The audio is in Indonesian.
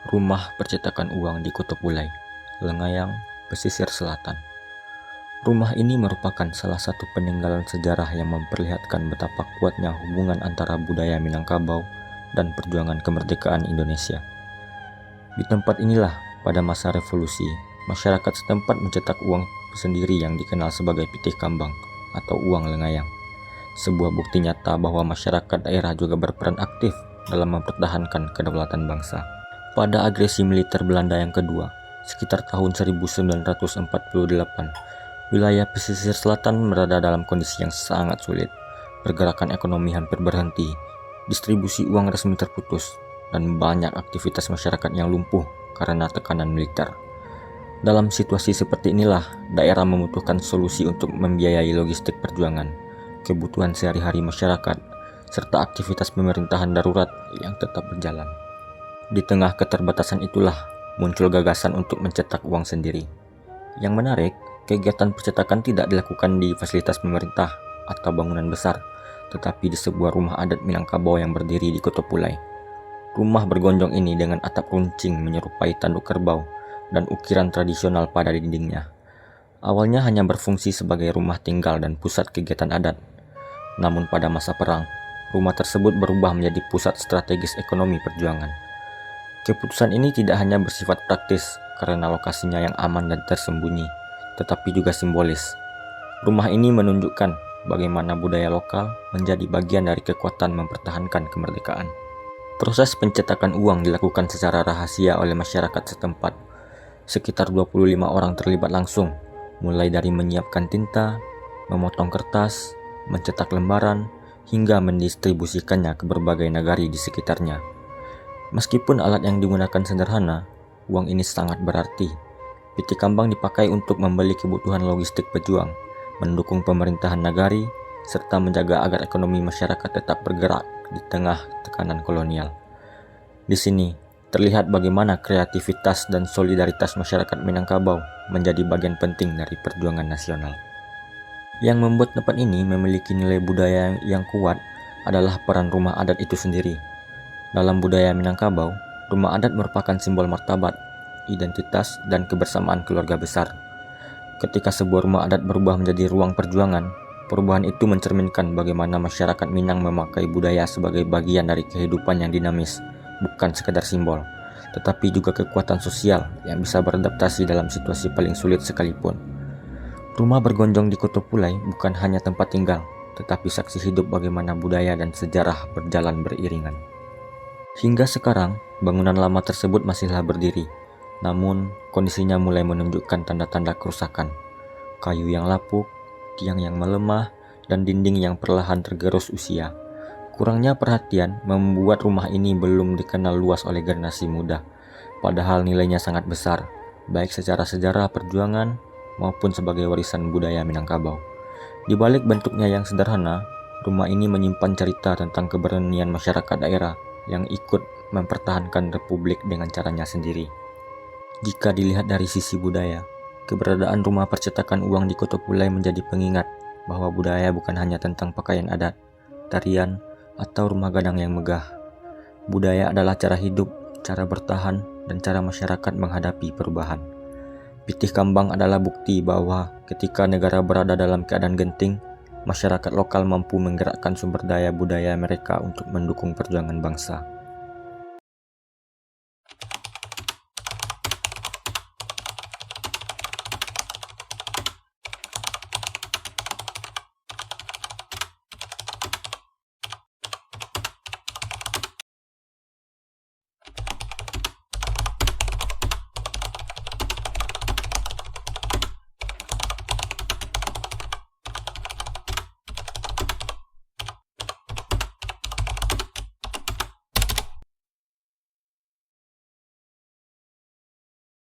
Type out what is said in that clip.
Rumah percetakan uang di Kutub Ulai, Lengayang, pesisir selatan. Rumah ini merupakan salah satu peninggalan sejarah yang memperlihatkan betapa kuatnya hubungan antara budaya Minangkabau dan perjuangan kemerdekaan Indonesia. Di tempat inilah, pada masa revolusi, masyarakat setempat mencetak uang sendiri yang dikenal sebagai pitih kambang atau uang lengayang. Sebuah bukti nyata bahwa masyarakat daerah juga berperan aktif dalam mempertahankan kedaulatan bangsa. Pada agresi militer Belanda yang kedua, sekitar tahun 1948, wilayah pesisir selatan berada dalam kondisi yang sangat sulit. Pergerakan ekonomi hampir berhenti, distribusi uang resmi terputus, dan banyak aktivitas masyarakat yang lumpuh karena tekanan militer. Dalam situasi seperti inilah, daerah membutuhkan solusi untuk membiayai logistik perjuangan, kebutuhan sehari-hari masyarakat, serta aktivitas pemerintahan darurat yang tetap berjalan. Di tengah keterbatasan itulah muncul gagasan untuk mencetak uang sendiri. Yang menarik, kegiatan percetakan tidak dilakukan di fasilitas pemerintah atau bangunan besar, tetapi di sebuah rumah adat Minangkabau yang berdiri di Kutub Ulai. Rumah bergonjong ini dengan atap runcing menyerupai tanduk kerbau dan ukiran tradisional pada dindingnya. Awalnya hanya berfungsi sebagai rumah tinggal dan pusat kegiatan adat. Namun pada masa perang, rumah tersebut berubah menjadi pusat strategis ekonomi perjuangan. Keputusan ini tidak hanya bersifat praktis karena lokasinya yang aman dan tersembunyi, tetapi juga simbolis. Rumah ini menunjukkan bagaimana budaya lokal menjadi bagian dari kekuatan mempertahankan kemerdekaan. Proses pencetakan uang dilakukan secara rahasia oleh masyarakat setempat. Sekitar 25 orang terlibat langsung, mulai dari menyiapkan tinta, memotong kertas, mencetak lembaran, hingga mendistribusikannya ke berbagai nagari di sekitarnya. Meskipun alat yang digunakan sederhana, uang ini sangat berarti. Pitih kambang dipakai untuk membeli kebutuhan logistik pejuang, mendukung pemerintahan nagari, serta menjaga agar ekonomi masyarakat tetap bergerak di tengah tekanan kolonial. Di sini, terlihat bagaimana kreativitas dan solidaritas masyarakat Minangkabau menjadi bagian penting dari perjuangan nasional. Yang membuat tempat ini memiliki nilai budaya yang kuat adalah peran rumah adat itu sendiri. Dalam budaya Minangkabau, rumah adat merupakan simbol martabat, identitas, dan kebersamaan keluarga besar. Ketika sebuah rumah adat berubah menjadi ruang perjuangan, perubahan itu mencerminkan bagaimana masyarakat Minang memakai budaya sebagai bagian dari kehidupan yang dinamis, bukan sekedar simbol, tetapi juga kekuatan sosial yang bisa beradaptasi dalam situasi paling sulit sekalipun. Rumah bergonjong di Kutub Ulai bukan hanya tempat tinggal, tetapi saksi hidup bagaimana budaya dan sejarah berjalan beriringan. Hingga sekarang, bangunan lama tersebut masihlah berdiri, namun kondisinya mulai menunjukkan tanda-tanda kerusakan. Kayu yang lapuk, tiang yang melemah, dan dinding yang perlahan tergerus usia. Kurangnya perhatian membuat rumah ini belum dikenal luas oleh generasi muda, padahal nilainya sangat besar, baik secara sejarah perjuangan maupun sebagai warisan budaya Minangkabau. Di balik bentuknya yang sederhana, rumah ini menyimpan cerita tentang keberanian masyarakat daerah yang ikut mempertahankan republik dengan caranya sendiri. Jika dilihat dari sisi budaya, keberadaan rumah percetakan uang di Kutub Ulai menjadi pengingat bahwa budaya bukan hanya tentang pakaian adat, tarian, atau rumah gadang yang megah. Budaya adalah cara hidup, cara bertahan, dan cara masyarakat menghadapi perubahan. Pitih kambang adalah bukti bahwa ketika negara berada dalam keadaan genting, masyarakat lokal mampu menggerakkan sumber daya budaya mereka untuk mendukung perjuangan bangsa.